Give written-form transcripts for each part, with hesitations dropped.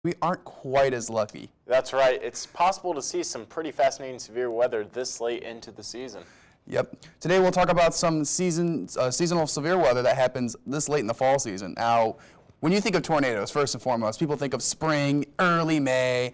we aren't quite as lucky. That's right. It's possible to see some pretty fascinating severe weather this late into the season. Yep. Today we'll talk about some seasonal severe weather that happens this late in the fall season. Now, when you think of tornadoes, first and foremost, people think of spring, early May,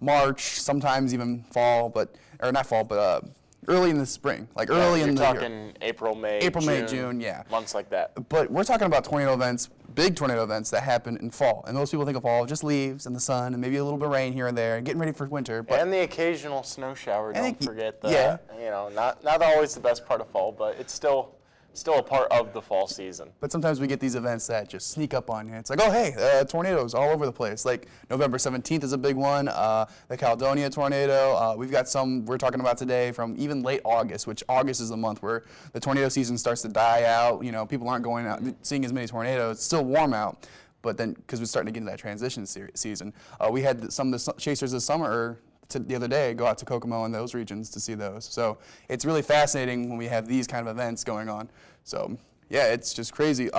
March, sometimes even fall, or not fall, but early in the spring, like early in the year. You're talking April, May, June, yeah. Months like that. But we're talking about tornado events, big tornado events that happen in fall. And most people think of fall just leaves and the sun and maybe a little bit of rain here and there, getting ready for winter. But and the occasional snow shower, don't forget that. Yeah. You know, not always the best part of fall, but it's still a part of the fall season. But sometimes we get these events that just sneak up on you. It's like, oh, hey, tornadoes all over the place. Like November 17th is a big one, the Caledonia tornado. We've got some we're talking about today from even late August, which August is the month where the tornado season starts to die out. You know, people aren't going out seeing as many tornadoes. It's still warm out, but then because we're starting to get into that transition season. We had some of the chasers this summer, the other day, go out to Kokomo and those regions to see those. So it's really fascinating when we have these kind of events going on. So yeah, it's just crazy.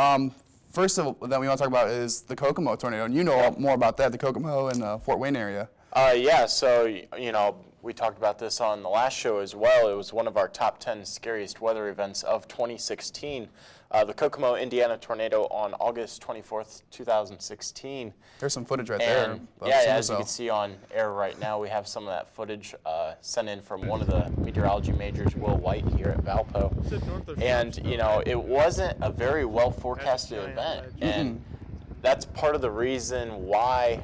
First of all, that we want to talk about is the Kokomo tornado, and you know more about that, the Kokomo and Fort Wayne area. Yeah, so you know, we talked about this on the last show as well. It was one of our top 10 scariest weather events of 2016. The Kokomo, Indiana tornado on August 24th, 2016. There's some footage right there. Yeah, as you can see on air right now, we have some of that footage sent in from one of the meteorology majors, Will White, here at Valpo. And, you know, it wasn't a very well forecasted event. And that's part of the reason why,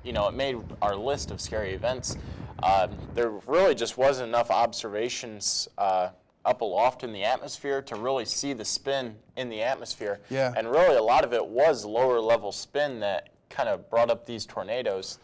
you know, it made our list of scary events. There really just wasn't enough observations up aloft in the atmosphere to really see the spin in the atmosphere. Yeah. And really a lot of it was lower level spin that kind of brought up these tornadoes.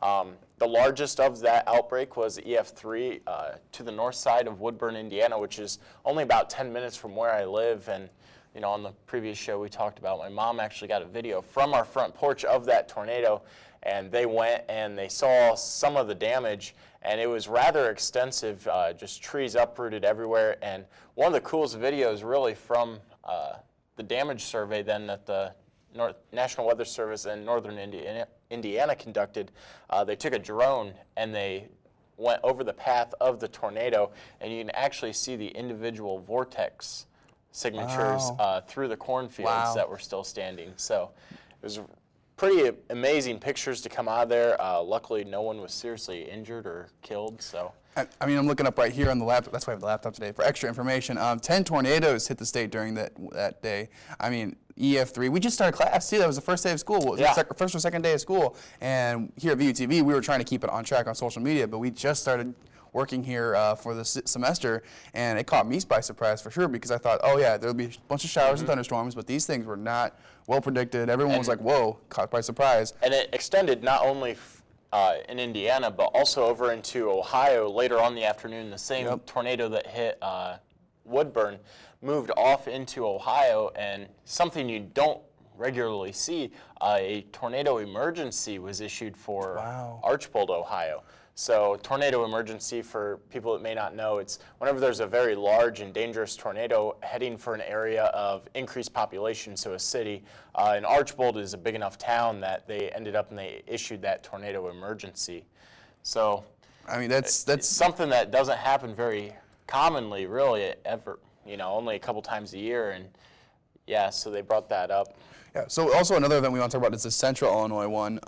The largest of that outbreak was EF3 to the north side of Woodburn, Indiana, which is only about 10 minutes from where I live. And you know, on the previous show we talked about, my mom actually got a video from our front porch of that tornado, and they went and they saw some of the damage, and it was rather extensive, just trees uprooted everywhere. And one of the coolest videos really from the damage survey then that the National Weather Service in northern Indiana conducted, they took a drone and they went over the path of the tornado, and you can actually see the individual vortex signatures through the cornfields that were still standing. So it was pretty amazing pictures to come out of there. Luckily, no one was seriously injured or killed. So I mean, I'm looking up right here on the laptop. That's why I have the laptop today for extra information. 10 tornadoes hit the state during that day. I mean, EF3. We just started class. See, that was the first day of school. It was the first or second day of school. And here at VUTV, we were trying to keep it on track on social media, but we just started working here for the semester, and it caught me by surprise for sure, because I thought, oh yeah, there'll be a bunch of showers and thunderstorms, but these things were not well predicted. Everyone was like, whoa, caught by surprise. And it extended not only in Indiana, but also over into Ohio later on in the afternoon. The same tornado that hit Woodburn moved off into Ohio, and something you don't regularly see, a tornado emergency was issued for Archbold, Ohio. So tornado emergency, for people that may not know, it's whenever there's a very large and dangerous tornado heading for an area of increased population, so a city. And Archbold is a big enough town that they ended up and they issued that tornado emergency. So I mean, that's something that doesn't happen very commonly, really, ever. You know, only a couple times a year, and yeah, so they brought that up. Yeah. So also another event we want to talk about is the Central Illinois one.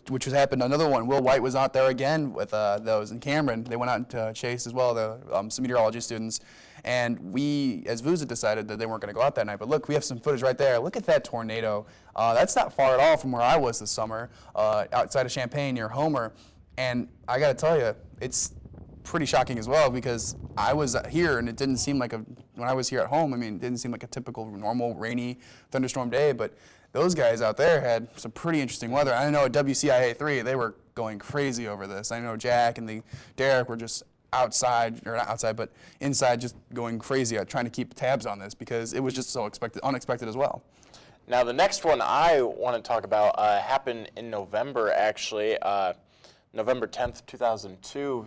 Which has happened. Another one, Will White was out there again with those in Cameron. They went out to chase as well, some meteorology students. And we, as VUTV, decided that they weren't going to go out that night. But look, we have some footage right there. Look at that tornado. That's not far at all from where I was this summer, outside of Champaign near Homer. And I got to tell you, it's pretty shocking as well, because I was here and it didn't seem like when I was here at home, I mean, it didn't seem like a typical normal rainy thunderstorm day, but those guys out there had some pretty interesting weather. I know at WCIA3, they were going crazy over this. I know Jack and Derek were just outside, or not outside, but inside, just going crazy trying to keep tabs on this, because it was just so unexpected as well. Now the next one I want to talk about happened in November, actually. November 10th, 2002,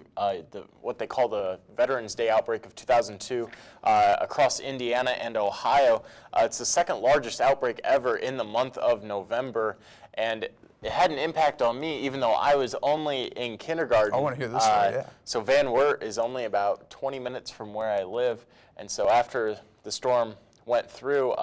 what they call the Veterans Day outbreak of 2002 across Indiana and Ohio. It's the second largest outbreak ever in the month of November, and it had an impact on me even though I was only in kindergarten. I want to hear this story, yeah. So Van Wert is only about 20 minutes from where I live, and so after the storm went through,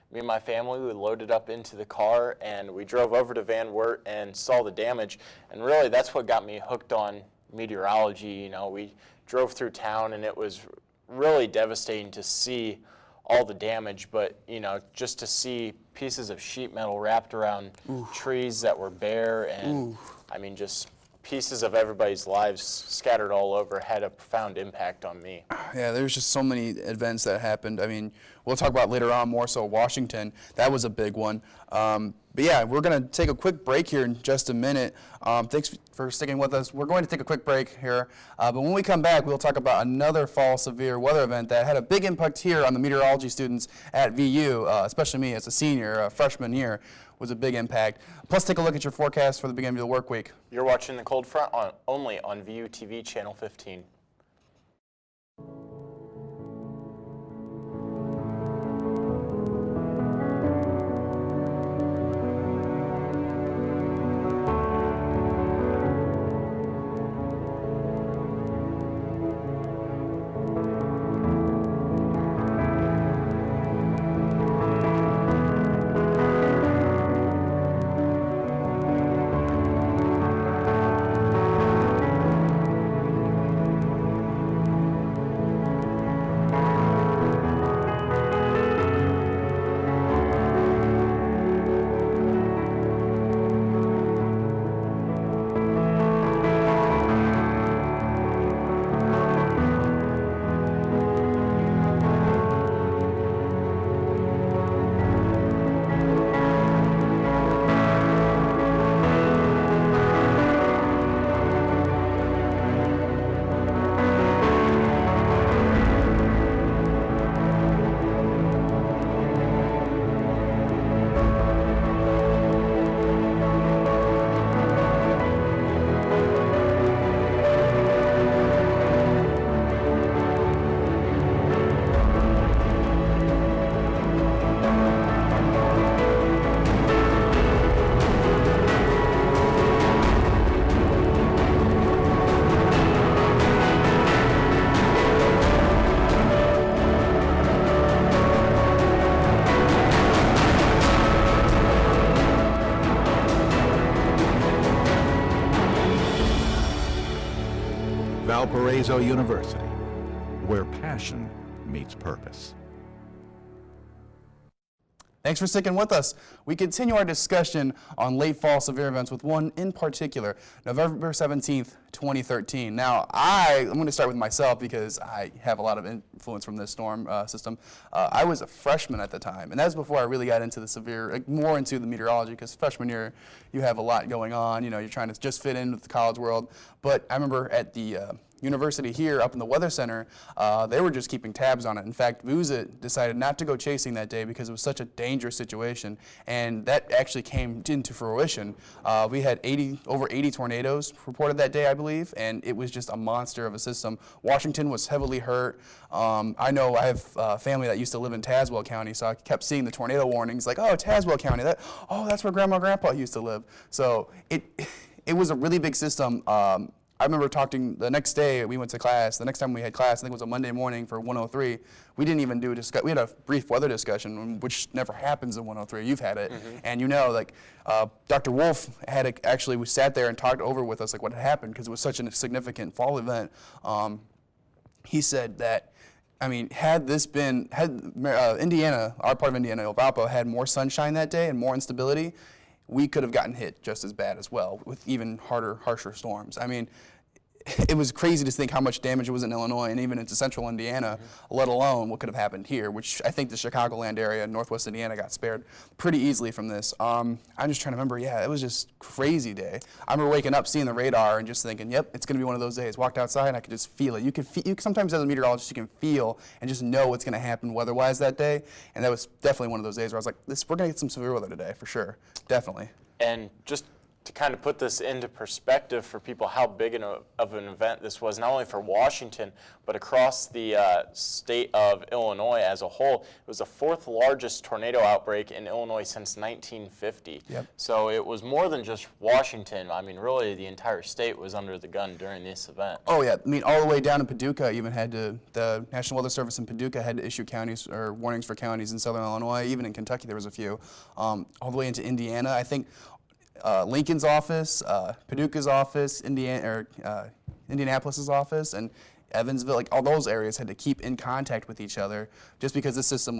me and my family, we loaded up into the car and we drove over to Van Wert and saw the damage. And really, that's what got me hooked on meteorology. You know, we drove through town and it was really devastating to see all the damage, but you know, just to see pieces of sheet metal wrapped around trees that were bare, and I mean, just pieces of everybody's lives scattered all over had a profound impact on me. Yeah, there's just so many events that happened. I mean, we'll talk about later on more so Washington. That was a big one. But yeah, we're going to take a quick break here in just a minute. Thanks for sticking with us. We're going to take a quick break here. But when we come back, we'll talk about another fall severe weather event that had a big impact here on the meteorology students at VU, especially me as a senior, freshman year, was a big impact. Plus, take a look at your forecast for the beginning of the work week. You're watching the Cold Front only on VUTV Channel 15. Valparaiso University, where passion meets purpose. Thanks for sticking with us. We continue our discussion on late fall severe events with one in particular, November 17th, 2013. Now, I'm going to start with myself because I have a lot of influence from this storm system. I was a freshman at the time, and that was before I really got into the severe, more into the meteorology, because freshman year, you have a lot going on. You know, you're trying to just fit in with the college world. But I remember at the university here up in the Weather Center, they were just keeping tabs on it. In fact, VUTV decided not to go chasing that day because it was such a dangerous situation, and that actually came into fruition. We had over 80 tornadoes reported that day, I believe, and it was just a monster of a system. Washington was heavily hurt. I know I have family that used to live in Tazewell County, so I kept seeing the tornado warnings like, oh, Tazewell County, that's where Grandma and Grandpa used to live. So it was a really big system. I remember talking the next day, we went to class. The next time we had class, I think it was a Monday morning for 103. We didn't even do we had a brief weather discussion, which never happens in 103. You've had it. Mm-hmm. And you know, like, Dr. Wolf we sat there and talked over with us like what had happened because it was such a significant fall event. He said that, I mean, had Indiana, our part of Indiana, Valpo, had more sunshine that day and more instability, we could have gotten hit just as bad as well with even harsher storms. I mean, it was crazy to think how much damage was in Illinois and even into central Indiana, let alone what could have happened here, which I think the Chicagoland area, northwest Indiana, got spared pretty easily from this. I'm just trying to remember, yeah, it was just crazy day. I remember waking up, seeing the radar, and just thinking, yep, it's going to be one of those days. Walked outside, and I could just feel it. You sometimes as a meteorologist, you can feel and just know what's going to happen weather-wise that day, and that was definitely one of those days where I was like, we're going to get some severe weather today, for sure, definitely. And just to kind of put this into perspective for people how big of an event this was, not only for Washington, but across the state of Illinois as a whole. It was the 4th largest tornado outbreak in Illinois since 1950. Yep. So it was more than just Washington. I mean, really, the entire state was under the gun during this event. Oh yeah, I mean all the way down in Paducah, even had to, the National Weather Service in Paducah had to issue counties or warnings for counties in southern Illinois. Even in Kentucky there was a few. All the way into Indiana, I think Lincoln's office, Paducah's office, Indianapolis's office, and Evansville, like all those areas had to keep in contact with each other just because the system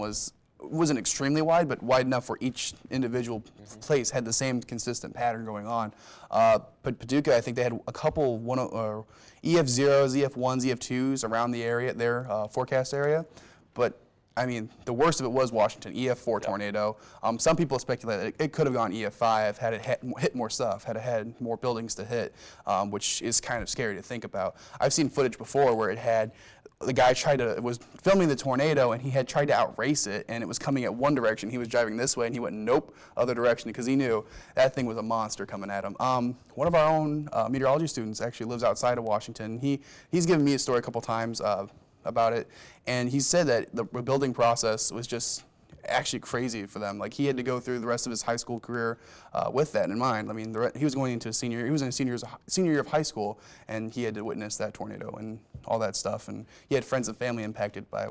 wasn't extremely wide, but wide enough where each individual place had the same consistent pattern going on. But Paducah, I think they had a couple EF0s, EF1s, EF2s around the area, their forecast area. But I mean, the worst of it was Washington, EF4 tornado. Some people speculate that it could have gone EF5 had it hit more stuff, had it had more buildings to hit, which is kind of scary to think about. I've seen footage before where it had, the guy was filming the tornado and he had tried to outrace it and it was coming at one direction. He was driving this way and he went, nope, other direction, because he knew that thing was a monster coming at him. One of our own meteorology students actually lives outside of Washington. He's given me a story a couple times about it, and he said that the rebuilding process was just actually crazy for them. Like he had to go through the rest of his high school career with that in mind. I mean, he was going into he was in senior year of high school, and he had to witness that tornado and all that stuff. And he had friends and family impacted by it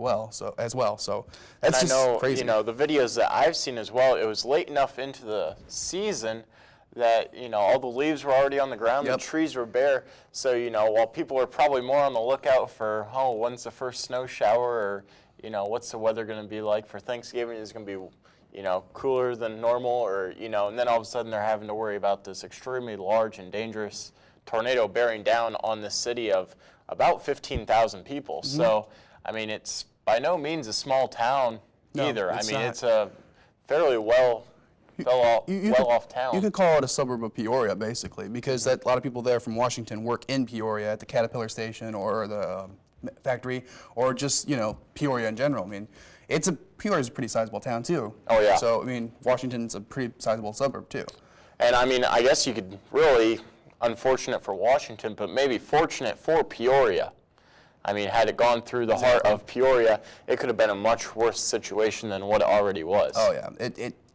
as well. So that's just crazy. You know, the videos that I've seen as well, it was late enough into the season that, you know, all the leaves were already on the ground, Yep. the trees were bare. So, you know, while people were probably more on the lookout for, oh, when's the first snow shower, or, you know, what's the weather going to be like for Thanksgiving? Is it going to be, you know, cooler than normal, or, you know, and then all of a sudden they're having to worry about this extremely large and dangerous tornado bearing down on the city of about 15,000 people. Mm-hmm. So, I mean, it's by no means a small town either. I mean, not. it's a fairly well-off town. You could call it a suburb of Peoria, basically, because a lot of people there from Washington work in Peoria at the Caterpillar station or the factory, or just, you know, Peoria in general. I mean, Peoria's a pretty sizable town too. Oh yeah. So I mean, Washington's a pretty sizable suburb too. And I mean, I guess you could really, unfortunate for Washington, but maybe fortunate for Peoria. I mean, had it gone through the heart of Peoria, it could have been a much worse situation than what it already was. Oh yeah,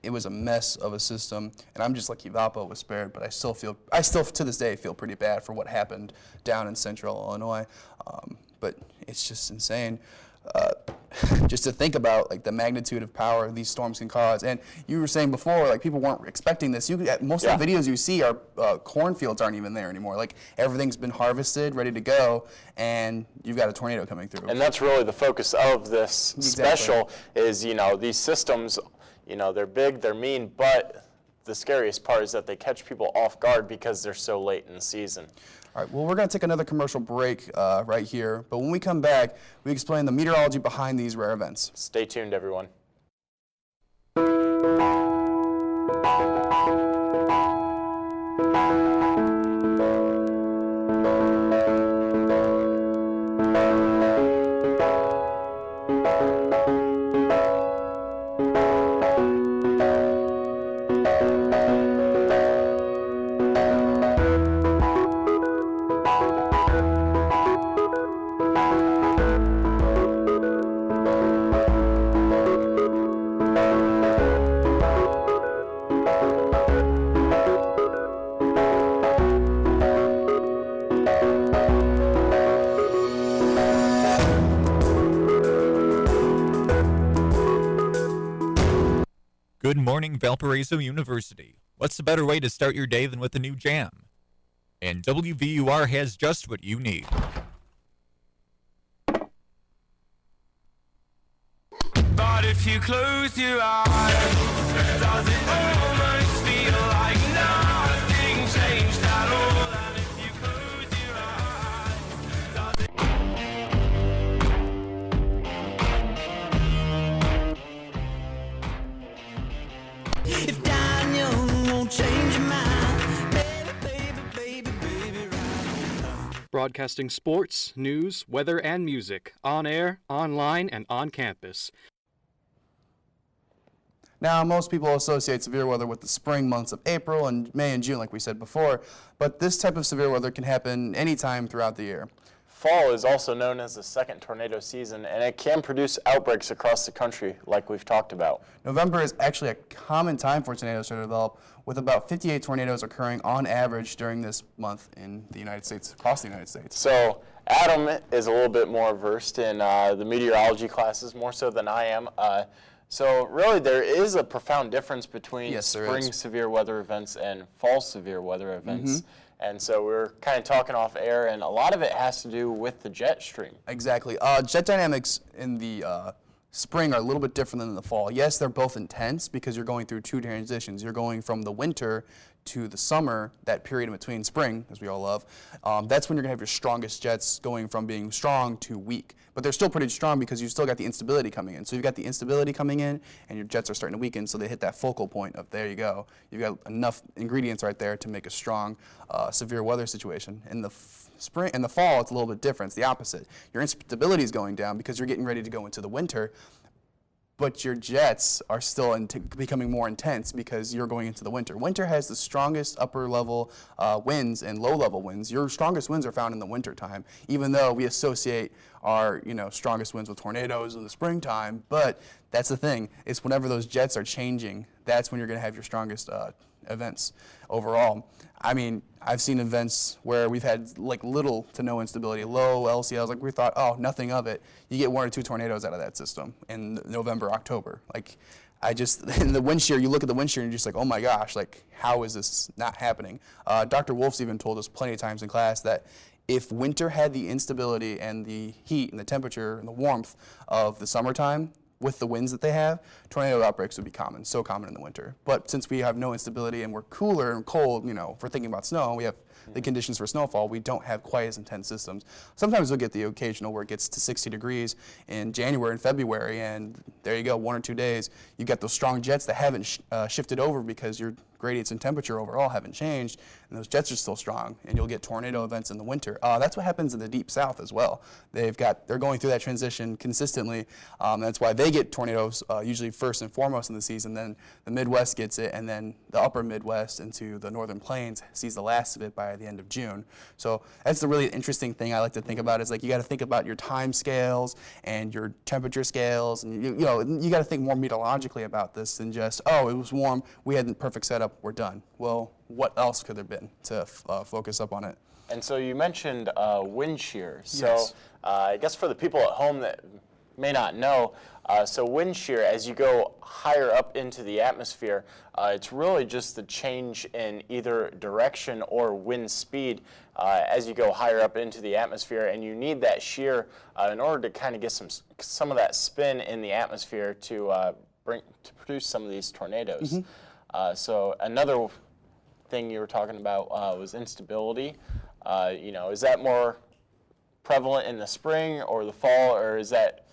it was a mess of a system, and I'm just lucky Valpo was spared, but I still to this day feel pretty bad for what happened down in central Illinois. But it's just insane. Just to think about like the magnitude of power these storms can cause. And you were saying before, like people weren't expecting this. Most of the videos you see are cornfields aren't even there anymore. Like everything's been harvested, ready to go, and you've got a tornado coming through. And that's really the focus of this special is, you know, these systems, you know, they're big, they're mean, but the scariest part is that they catch people off guard because they're so late in the season. All right, well, we're going to take another commercial break right here, but when we come back, we explain the meteorology behind these rare events. Stay tuned, everyone. Good morning, Valparaiso University. What's a better way to start your day than with a new jam? And WVUR has just what you need. But if you close your eyes, does it almost feel like nothing changed at all? And if you close your eyes, does it... If Daniel won't change your mind, baby, right. Broadcasting sports, news, weather, and music on air, online, and on campus. Now, most people associate severe weather with the spring months of April and May and June, like we said before, but this type of severe weather can happen anytime throughout the year. Fall is also known as the second tornado season, and it can produce outbreaks across the country, like we've talked about. November is actually a common time for tornadoes to develop, with about 58 tornadoes occurring on average during this month in the United States, across the United States. So Adam is a little bit more versed in the meteorology classes, more so than I am. So really there is a profound difference between Yes, there spring is. severe weather events and fall severe weather events. And so we're kind of talking off air, and a lot of it has to do with the jet stream. Exactly. Jet dynamics in the spring are a little bit different than in the fall. Yes, they're both intense because you're going through two transitions. You're going from the winter to the summer, that period in between spring, as we all love. That's when you're going to have your strongest jets going from being strong to weak. But they're still pretty strong because you still got the instability coming in. So you've got the instability coming in, and your jets are starting to weaken, so they hit that focal point of, there you go. You've got enough ingredients right there to make a strong severe weather situation. In the spring and the fall, it's a little bit different. It's the opposite. Your instability is going down because you're getting ready to go into the winter, but your jets are still becoming more intense because you're going into the winter. Winter has the strongest upper level winds and low level winds. Your strongest winds are found in the winter time, even though we associate our strongest winds with tornadoes in the springtime. But that's the thing. It's whenever those jets are changing, that's when you're going to have your strongest events overall. I mean, I've seen events where we've had like little to no instability, low LCLs, like we thought, oh, nothing of it. You get 1 or 2 tornadoes out of that system in November, October. Like, in the wind shear, you look at the wind shear and you're just like, oh my gosh, like, how is this not happening? Dr. Wolf's even told us plenty of times in class that if winter had the instability and the heat and the temperature and the warmth of the summertime, with the winds that they have, tornado outbreaks would be common, so common in the winter. But since we have no instability and we're cooler and cold, if we're thinking about snow, we have the conditions for snowfall, we don't have quite as intense systems. Sometimes we'll get the occasional where it gets to 60 degrees in January and February, and there you go, 1 or 2 days. You've got those strong jets that haven't shifted over because your gradients in temperature overall haven't changed, and those jets are still strong, and you'll get tornado events in the winter. That's what happens in the deep south as well. They're going through that transition consistently. That's why they get tornadoes usually first and foremost in the season. Then the Midwest gets it, and then the upper Midwest into the northern plains sees the last of it by the end of June. So that's the really interesting thing I like to think about is like you got to think about your time scales and your temperature scales, and you got to think more meteorologically about this than just, oh, it was warm, we had the perfect setup, we're done. Well, what else could there have been to focus up on it? And so you mentioned wind shear. So Yes. I guess for the people at home that may not know, so wind shear, as you go higher up into the atmosphere, it's really just the change in either direction or wind speed as you go higher up into the atmosphere, and you need that shear in order to kind of get some of that spin in the atmosphere to produce some of these tornadoes. So another thing you were talking about was instability. Is that more prevalent in the spring or the fall, or is that,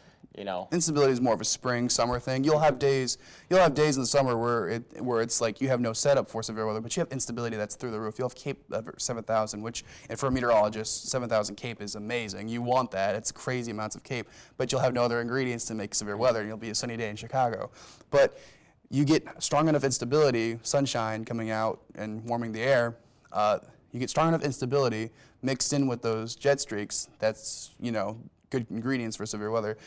Instability is more of a spring, summer thing. You'll have days in the summer where it's like you have no setup for severe weather, but you have instability that's through the roof. You'll have Cape 7,000, and for a meteorologist, 7,000 Cape is amazing. You want that. It's crazy amounts of Cape, but you'll have no other ingredients to make severe weather, and you'll be a sunny day in Chicago. But you get strong enough instability, sunshine coming out and warming the air, you get strong enough instability mixed in with those jet streaks, that's, good ingredients for severe weather.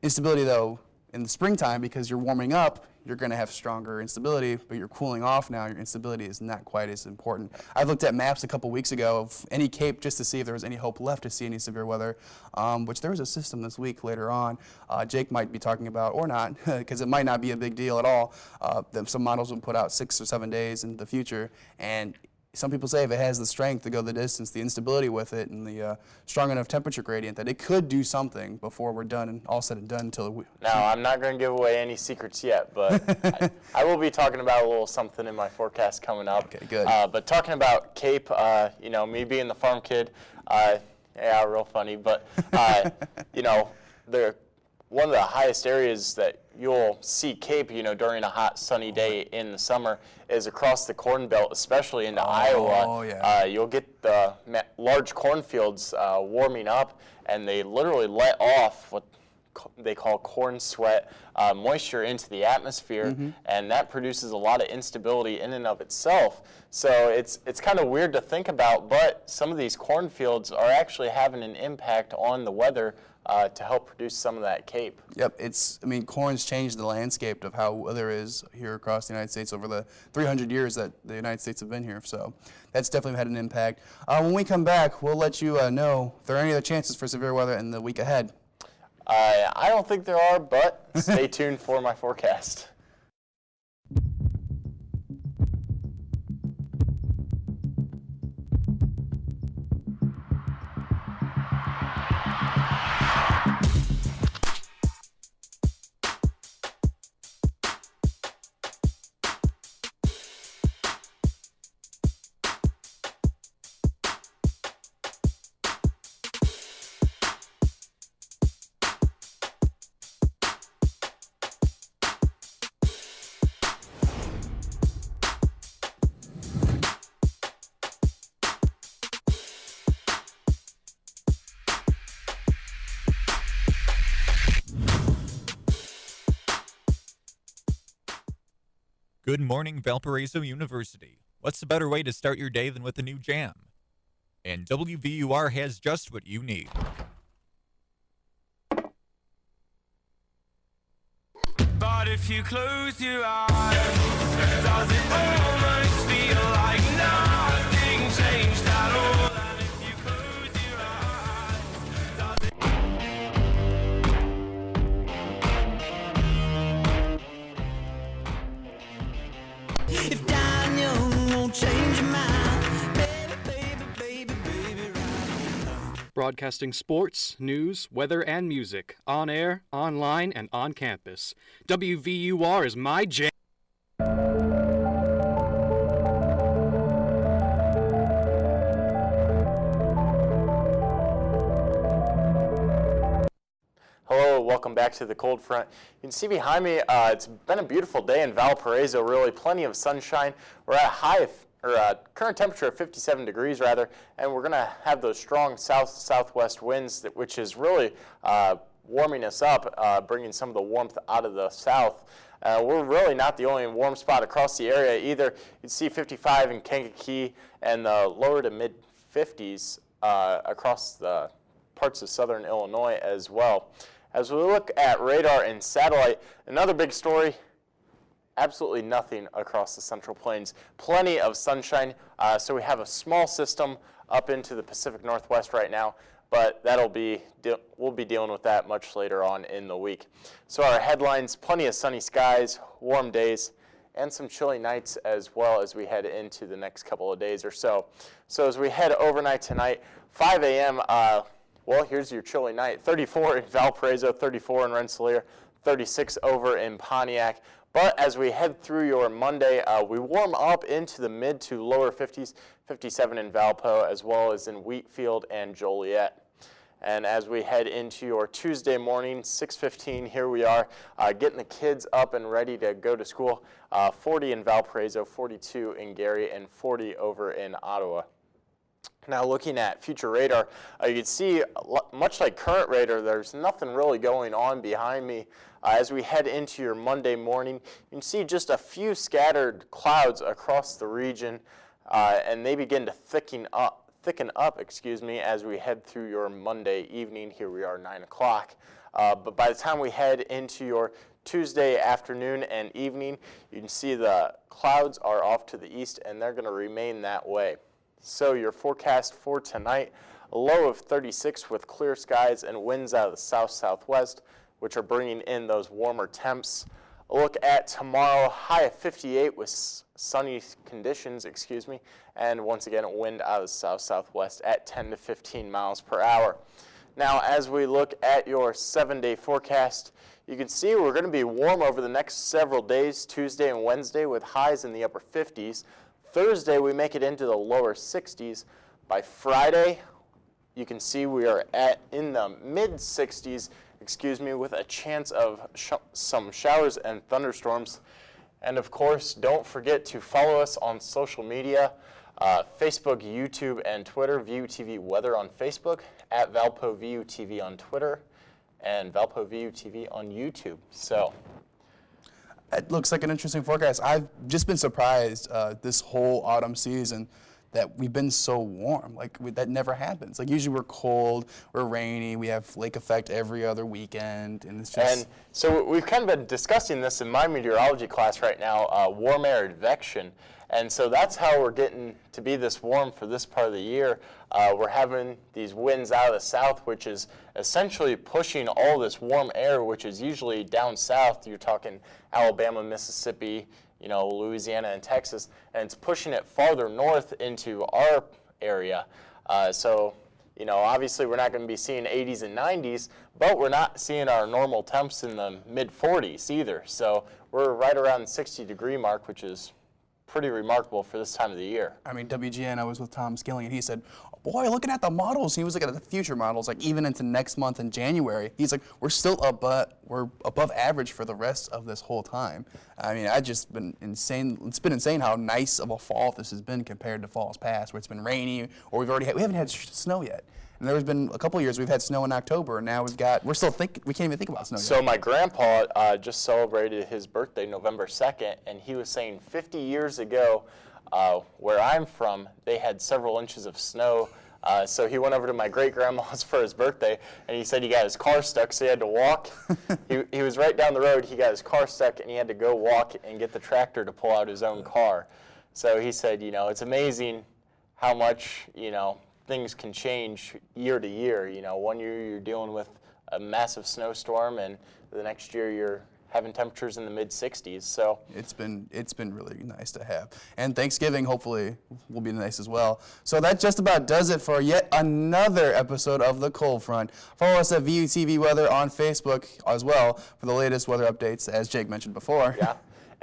Instability, though, in the springtime, because you're warming up, you're going to have stronger instability, but you're cooling off now, your instability is not quite as important. I looked at maps a couple weeks ago of any Cape just to see if there was any hope left to see any severe weather, which there was a system this week later on. Jake might be talking about, or not, because it might not be a big deal at all. Some models will put out 6 or 7 days in the future, and some people say if it has the strength to go the distance, the instability with it, and the strong enough temperature gradient that it could do something before we're done and all said and done until Now, I'm not going to give away any secrets yet, but I will be talking about a little something in my forecast coming up. Okay, good. But talking about Cape, me being the farm kid, yeah, real funny, but, one of the highest areas that you'll see Cape, during a hot sunny day in the summer is across the Corn Belt, especially into Iowa. Oh, yeah. You'll get the large cornfields warming up, and they literally let off what they call corn sweat moisture into the atmosphere, and that produces a lot of instability in and of itself. So it's kind of weird to think about, but some of these cornfields are actually having an impact on the weather to help produce some of that CAPE. Yep, I mean, corn's changed the landscape of how weather is here across the United States over the 300 years that the United States have been here. So that's definitely had an impact. When we come back, we'll let you know if there are any other chances for severe weather in the week ahead. I don't think there are, but stay tuned for my forecast. Good morning, Valparaiso University. What's a better way to start your day than with a new jam? And WVUR has just what you need. But if you close your eyes, does it almost feel like nothing changed at all? And if you close your eyes, does it... If dying young won't change your mind, baby, baby, baby, baby, right. Broadcasting sports, news, weather, and music on air, online, and on campus. WVUR is my jam. Hello, welcome back to the cold front. You can see behind me, it's been a beautiful day in Valparaiso, really plenty of sunshine. We're at current temperature of 57 degrees rather, and we're gonna have those strong southwest winds, which is really warming us up, bringing some of the warmth out of the south. We're really not the only warm spot across the area either. You can see 55 in Kankakee and the lower to mid 50s across the parts of southern Illinois as well. As we look at radar and satellite, another big story, absolutely nothing across the Central Plains. Plenty of sunshine, so we have a small system up into the Pacific Northwest right now, but we'll be dealing with that much later on in the week. So our headlines, plenty of sunny skies, warm days, and some chilly nights as well as we head into the next couple of days or so. So as we head overnight tonight, 5 a.m., well, here's your chilly night. 34 in Valparaiso, 34 in Rensselaer, 36 over in Pontiac. But as we head through your Monday, we warm up into the mid to lower 50s, 57 in Valpo, as well as in Wheatfield and Joliet. And as we head into your Tuesday morning, 6:15, here we are, getting the kids up and ready to go to school. 40 in Valparaiso, 42 in Gary, and 40 over in Ottawa. Now looking at future radar, you can see much like current radar, there's nothing really going on behind me. As we head into your Monday morning, you can see just a few scattered clouds across the region, and they begin to thicken up, as we head through your Monday evening. Here we are, 9 o'clock. But by the time we head into your Tuesday afternoon and evening, you can see the clouds are off to the east, and they're going to remain that way. So your forecast for tonight, a low of 36 with clear skies and winds out of the south-southwest, which are bringing in those warmer temps. A look at tomorrow, high of 58 with sunny conditions, and once again, a wind out of the south-southwest at 10 to 15 miles per hour. Now, as we look at your 7-day forecast, you can see we're going to be warm over the next several days, Tuesday and Wednesday, with highs in the upper 50s. Thursday, we make it into the lower 60s. By Friday, you can see we are in the mid-60s, with a chance of some showers and thunderstorms. And of course, don't forget to follow us on social media, Facebook, YouTube, and Twitter, VUTV Weather on Facebook, at Valpo VUTV on Twitter, and Valpo VUTV on YouTube. So It looks like an interesting forecast. I've just been surprised this whole autumn season that we've been so warm. Like that never happens. Like usually we're cold, we're rainy, we have lake effect every other weekend, and it's just. And so we've kind of been discussing this in my meteorology class right now, warm air advection. And so that's how we're getting to be this warm for this part of the year. We're having these winds out of the south, which is essentially pushing all this warm air, which is usually down south. You're talking Alabama, Mississippi, Louisiana and Texas, and it's pushing it farther north into our area. So obviously we're not going to be seeing 80s and 90s, but we're not seeing our normal temps in the mid 40s either. So we're right around the 60-degree mark, which is pretty remarkable for this time of the year. I mean, WGN, I was with Tom Skilling, and he said, boy, looking at the models, he was looking at the future models, like even into next month in January, he's like, we're above average for the rest of this whole time. I mean, I've just been insane. It's been insane how nice of a fall this has been compared to falls past, where it's been rainy, or we haven't had snow yet. And there's been a couple of years we've had snow in October, and now we can't even think about snow So yet. my grandpa just celebrated his birthday November 2nd, and he was saying 50 years ago, where I'm from, they had several inches of snow. So he went over to my great-grandma's for his birthday, and he said he got his car stuck, so he had to walk. He was right down the road. He got his car stuck, and he had to go walk and get the tractor to pull out his own car. So he said, it's amazing how much, things can change year to year. 1 year you're dealing with a massive snowstorm, and the next year you're having temperatures in the mid 60s. So it's been really nice to have. And Thanksgiving hopefully will be nice as well. So that just about does it for yet another episode of The Cold Front. Follow us at VUTV Weather on Facebook as well for the latest weather updates, as Jake mentioned before. yeah.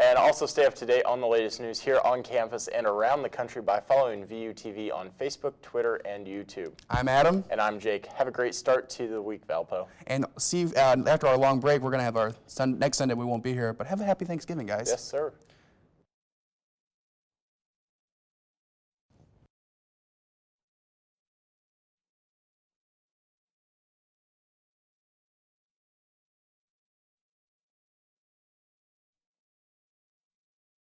And also stay up to date on the latest news here on campus and around the country by following VUTV on Facebook, Twitter, and YouTube. I'm Adam. And I'm Jake. Have a great start to the week, Valpo. And see, after our long break, we're going to have our next Sunday. We won't be here, but have a happy Thanksgiving, guys. Yes, sir.